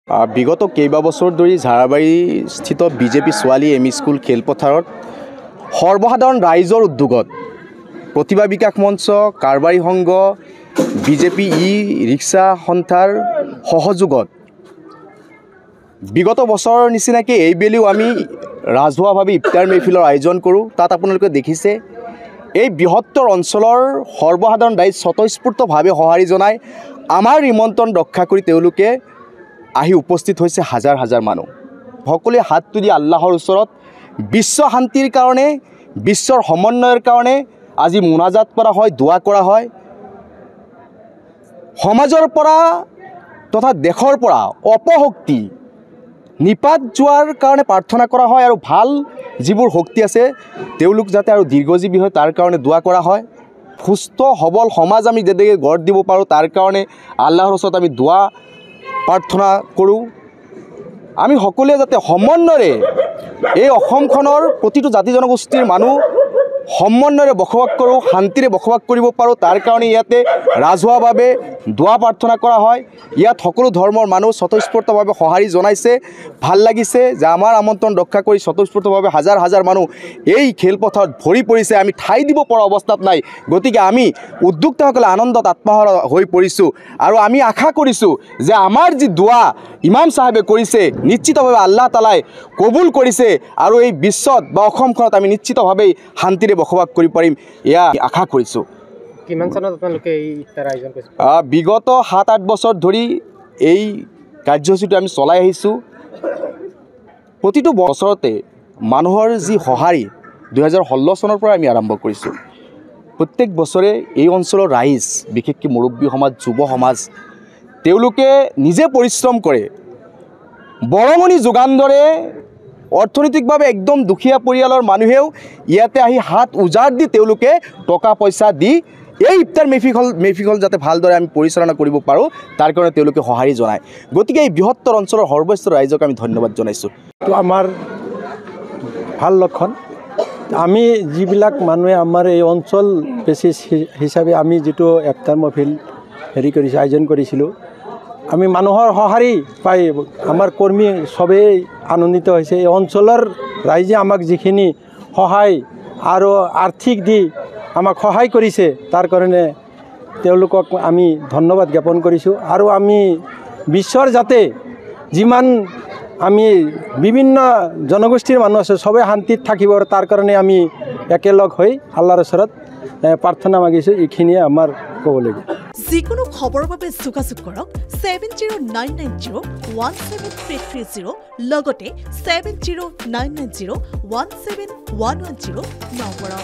বিগত কেইবাবছৰ ধৰি ঝাৰাবাৰীস্থিত বিজেপি ছোৱালী এম.ই. স্কুল খেলপথাৰত সৰ্বসাধাৰণ ৰাইজৰ উদ্যোগত প্ৰতিভা বিকাশ মঞ্চ, কাৰবাৰী সংঘ, বিজেপি ৰিক্সা সন্থাৰ সহযোগত বিগত বছৰৰ নিচিনাকৈ এইবেলিও আমি ৰাজহুৱাভাৱে ইফতাৰ মেহফিলৰ আয়োজন কৰোঁ। তাত আপোনালোকে দেখিছে এই বৃহত্তৰ অঞ্চলৰ সৰ্বসাধাৰণ ৰাইজ স্বতঃস্ফূৰ্তভাৱে সঁহাৰি জনাই আমাৰ নিমন্ত্ৰণ ৰক্ষা কৰি তেওঁলোকে আহি উপস্থিত হৈছে হাজাৰ হাজাৰ মানুহ। সকলোৱে হাত তুলি আল্লাহৰ ওচৰত বিশ্ব শান্তিৰ কাৰণে, বিশ্বৰ সমন্বয়ৰ কাৰণে আজি মোনাজাত কৰা হয়, দোৱা কৰা হয়। সমাজৰ পৰা তথা দেশৰ পৰা অপশক্তি নিপাত যোৱাৰ কাৰণে প্ৰাৰ্থনা কৰা হয় আৰু ভাল যিবোৰ শক্তি আছে তেওঁলোক যাতে আৰু দীৰ্ঘজীৱী হয় তাৰ কাৰণে দোৱা কৰা হয়। সুস্থ সবল সমাজ আমি যেনেকৈ গঢ় দিব পাৰোঁ তাৰ কাৰণে আল্লাহৰ ওচৰত আমি দোৱা প্ৰাৰ্থনা কৰোঁ। আমি সকলোৱে যাতে সমন্বয়ৰে এই অসমখনৰ প্ৰতিটো জাতি জনগোষ্ঠীৰ মানুহ সমন্বয়ৰে বসবাস কৰোঁ, শান্তিৰে বসবাস কৰিব পাৰোঁ তাৰ কাৰণে ইয়াতে ৰাজহুৱাভাৱে দোৱা প্ৰাৰ্থনা কৰা হয়। ইয়াত সকলো ধৰ্মৰ মানুহ স্বতঃস্ফূৰ্তভাৱে সঁহাৰি জনাইছে। ভাল লাগিছে যে আমাৰ আমন্ত্ৰণ ৰক্ষা কৰি স্বতঃস্ফূৰ্তভাৱে হাজাৰ হাজাৰ মানুহ এই খেলপথাৰত ভৰি পৰিছে। আমি ঠাই দিব পৰা অৱস্থাত নাই, গতিকে আমি উদ্যোক্তাসকলে আনন্দত আত্মহাৰা হৈ পৰিছোঁ আৰু আমি আশা কৰিছোঁ যে আমাৰ যি দোৱা ইমাম চাহেবে কৰিছে নিশ্চিতভাৱে আল্লাহ তালাই কবুল কৰিছে আৰু এই বিশ্বত বা অসমখনত আমি নিশ্চিতভাৱেই শান্তিৰে বসবাস কৰিব পাৰিম এয়া আশা কৰিছোঁ। কিমান চনত আপোনালোকে এই ইফতাৰ আয়োজন কৰিছে? বিগত 7-8 বছৰ ধৰি এই কাৰ্যসূচীটো আমি চলাই আহিছোঁ। প্ৰতিটো বছৰতে মানুহৰ যি সঁহাৰি 2016 চনৰ পৰা আমি আৰম্ভ কৰিছোঁ। প্ৰত্যেক বছৰে এই অঞ্চলৰ ৰাইজ, বিশেষকৈ মুৰব্বী সমাজ, যুৱ সমাজ তেওঁলোকে নিজে পৰিশ্ৰম কৰে, বৰঙণি যোগান ধৰে। অৰ্থনৈতিকভাৱে একদম দুখীয়া পৰিয়ালৰ মানুহেও ইয়াতে আহি হাত উজাৰ দি তেওঁলোকে টকা পইচা দি এই ইফতাৰ মেহফিল যাতে ভালদৰে আমি পৰিচালনা কৰিব পাৰোঁ তাৰ কাৰণে তেওঁলোকে সঁহাৰি জনায়। গতিকে এই বৃহত্তৰ অঞ্চলৰ সৰ্বস্তৰৰ ৰাইজক আমি ধন্যবাদ জনাইছোঁ। তো আমাৰ ভাল লক্ষণ। আমি যিবিলাক মানুহে আমাৰ এই অঞ্চল বেচিছ হিচাপে আমি যিটো ইফতাৰ মেহফিল আয়োজন কৰিছিলোঁ, আমি মানুহৰ সঁহাৰি পাই আমাৰ কৰ্মী চবেই আনন্দিত হৈছে। এই অঞ্চলৰ ৰাইজে আমাক যিখিনি সহায় আৰু আৰ্থিক দি আমাক সহায় কৰিছে তাৰ কাৰণে তেওঁলোকক আমি ধন্যবাদ জ্ঞাপন কৰিছোঁ। আৰু আমি বিশ্বৰ যাতে যিমান আমি বিভিন্ন জনগোষ্ঠীৰ মানুহ আছে চবেই শান্তিত থাকিব তাৰ কাৰণে আমি একেলগ হৈ আল্লাহৰ ওচৰত প্ৰাৰ্থনা মাগিছোঁ। এইখিনিয়ে আমাৰ ক'বলগীয়া। যিকোনো খবৰৰ বাবে যোগাযোগ কৰক 7099017330 লগতে 7099017110 নম্বৰত।